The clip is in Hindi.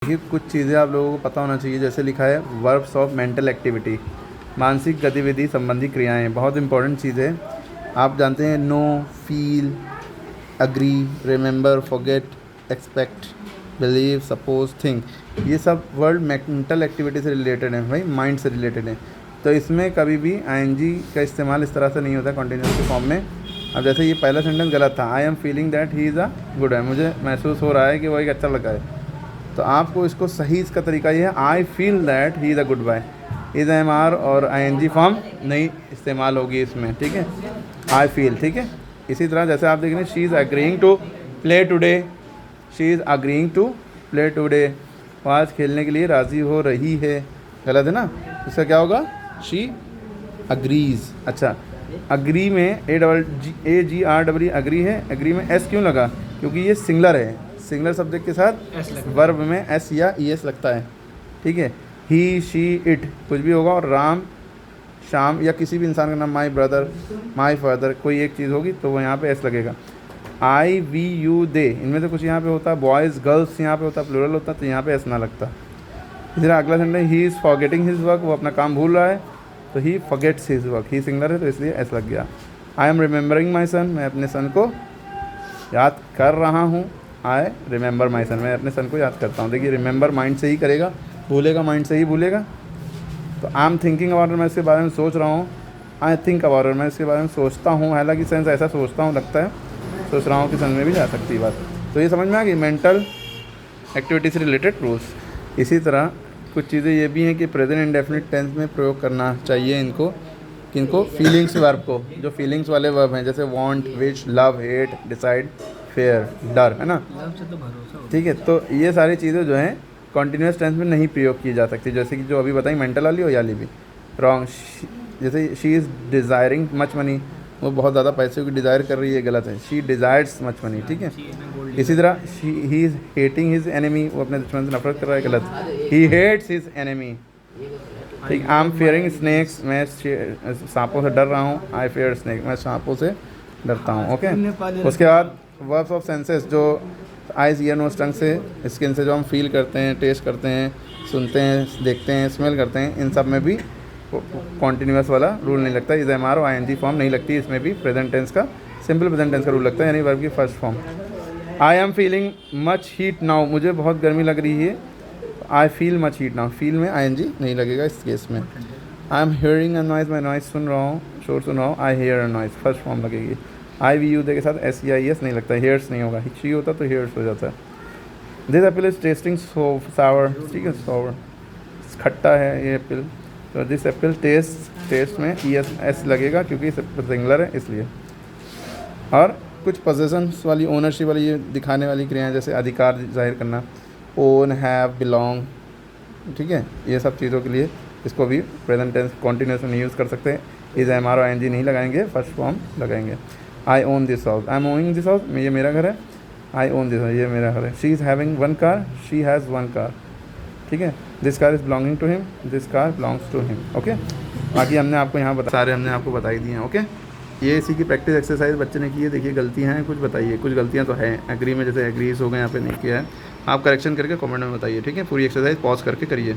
देखिए कुछ चीज़ें आप लोगों को पता होना चाहिए। जैसे लिखा है वर्ब्स ऑफ मेंटल एक्टिविटी, मानसिक गतिविधि संबंधी क्रियाएं, बहुत इंपॉर्टेंट चीज़ है। आप जानते हैं know, feel, agree, remember, forget, expect, believe, suppose, think, ये सब वर्ड मेंटल एक्टिविटी से रिलेटेड है भाई, माइंड से रिलेटेड है। तो इसमें कभी भी आईएनजी का इस्तेमाल इस तरह से नहीं होता कंटिन्यूस के फॉर्म में। अब जैसे ये पहला सेंटेंस गलत था, I am feeling that he is a good है, मुझे महसूस हो रहा है कि वो एक अच्छा लगा है। तो आपको इसको सही इसका तरीका ये है, I feel that he is a good boy. Is am are और आईएनजी फॉर्म नहीं इस्तेमाल होगी इसमें, ठीक है। आई फील, ठीक है। इसी तरह जैसे आप देख रहे हैं, she is agreeing to play today, she is agreeing to play today, वो आज खेलने के लिए राज़ी हो रही है, गलत है ना। इसका क्या होगा, शी अग्रीज। अच्छा, अग्री में AGREE अग्री है, अग्री में एस क्यों लगा, क्योंकि ये सिंगलर है, सिंगलर सब्जेक्ट के साथ वर्ब में एस या ES लगता है, ठीक है। ही, शी, इट कुछ भी होगा, और राम, शाम या किसी भी इंसान का नाम, माई ब्रदर, माई फादर, कोई एक चीज़ होगी तो वो यहाँ पे एस लगेगा। आई, वी, यू, दे, इनमें से कुछ यहाँ पे होता है, बॉयज़, गर्ल्स यहाँ पे होता है, प्लूरल होता है, तो यहाँ पे एस ना लगता। इसी तरह अगला sentence, he is forgetting his work, वो अपना काम भूल रहा है, तो ही फॉरगेट्स हिज वर्क, ही सिंगलर है तो इसलिए एस लग गया। आई एम रिमेंबरिंग माई सन, मैं अपने सन को याद कर रहा हूँ। आई रिमेंबर माई सन, मैं अपने सन को याद करता हूँ। देखिए रिमेंबर माइंड से ही करेगा, भूलेगा माइंड से ही भूलेगा। तो आई एम थिंकिंग अबाउट, मैं इसके बारे में सोच रहा हूँ। आई थिंक अबाउट, मैं इसके बारे में सोचता हूँ, हालांकि सेंस ऐसा सोचता हूँ लगता है, सोच रहा हूँ कि सन में भी जा सकती है बात। तो ये समझ में आ गई मेंटल एक्टिविटी से रिलेटेड रूल्स। इसी तरह कुछ चीज़ें ये भी हैं कि प्रेजेंट इंडेफिनिट टेंस में प्रयोग करना चाहिए इनको, किनको, फीलिंग्स वर्ब को, जो फीलिंग्स वाले वर्ब हैं, जैसे want, wish, love, hate, decide, fair, डर, है ना, ठीक है। तो ये सारी चीज़ें जो हैं कॉन्टीन्यूस टेंस में नहीं प्रयोग की जा सकती, जैसे कि जो अभी बताई मेंटल वाली और याली भी रॉन्ग। जैसे she is desiring much money, वो बहुत ज़्यादा पैसे की डिज़ायर कर रही है, गलत है, शी डिज़ायर्स मच मनी, ठीक है। इसी तरह he is hating his enemy, वो अपने दुश्मन से नफरत कर रहा है, गलत, ही हेट्स हिज एनिमी, ठीक। आई एम फियरिंग स्नैक्स, मैं सांपों से डर रहा हूँ। आई फेयर स्नैक, मैं सांपों से डरता हूँ, ओके। उसके बाद वर्ब्स ऑफ सेंसेस, जो आइज़, ईयर, नोज़, टंग से, स्किन से जो हम फील करते हैं, टेस्ट करते हैं, सुनते हैं, देखते हैं, स्मेल करते हैं, इन सब में भी कॉन्टीन्यूस वाला रूल नहीं लगता। इज़, एम, आर और ING फॉर्म नहीं लगती, इसमें भी प्रेजेंट टेंस का, सिंपल प्रेजेंट टेंस का रूल लगता है, यानी वर्ब की first form. I am feeling much heat now, मुझे बहुत गर्मी लग रही है, I feel much heat now, feel में ING नहीं लगेगा इस केस में। I am hearing a noise, मैं नॉइज़ सुन रहा हूँ, शोर सुन रहा हूँ, आई हेयर अ नॉइज़, फर्स्ट फॉर्म लगेगी। आई, वी, यू, दे के साथ SEIS नहीं लगता, हेयर्स नहीं होगा, शी होता तो हेयर्स हो जाता है। दिस एप्पल इज टेस्टिंग सावर, ठीक है, सावर, खट्टा है ये एप्पल, तो दिस एप्पल टेस्ट में ES लगेगा क्योंकि सिंगुलर है इसलिए। और कुछ पोजेशंस वाली, ओनरशिप वाली, ये दिखाने वाली क्रियाएं, जैसे अधिकार जाहिर करना, ओन, हैव, बिलोंग, ठीक है, ये सब चीज़ों के लिए इसको भी प्रेजेंट टेंस कॉन्टीन्यूस में नहीं यूज़ कर सकते। इज़, एम, आर और ING नहीं लगाएंगे, फर्स्ट फॉर्म लगाएंगे। I own this house, I am owning this house, ये मेरा घर है, आई ओन दिस हाउस, ये मेरा घर है। She is having one car, she has one car, ठीक है। This car is belonging to him, this car belongs to him, okay. बाकी हमने आपको यहाँ सारे हमने आपको बताई दिए हैं, ओके। ये इसी की प्रैक्टिस एक्सरसाइज बच्चे ने की है। देखिए गलतियाँ हैं कुछ, बताइए, कुछ गलतियाँ तो हैं। एग्री में जैसे एग्रीज हो गए, यहाँ पे नहीं किया है, आप करेक्शन करके कमेंट में बताइए, ठीक है। पूरी एक्सरसाइज पॉज करके करिए।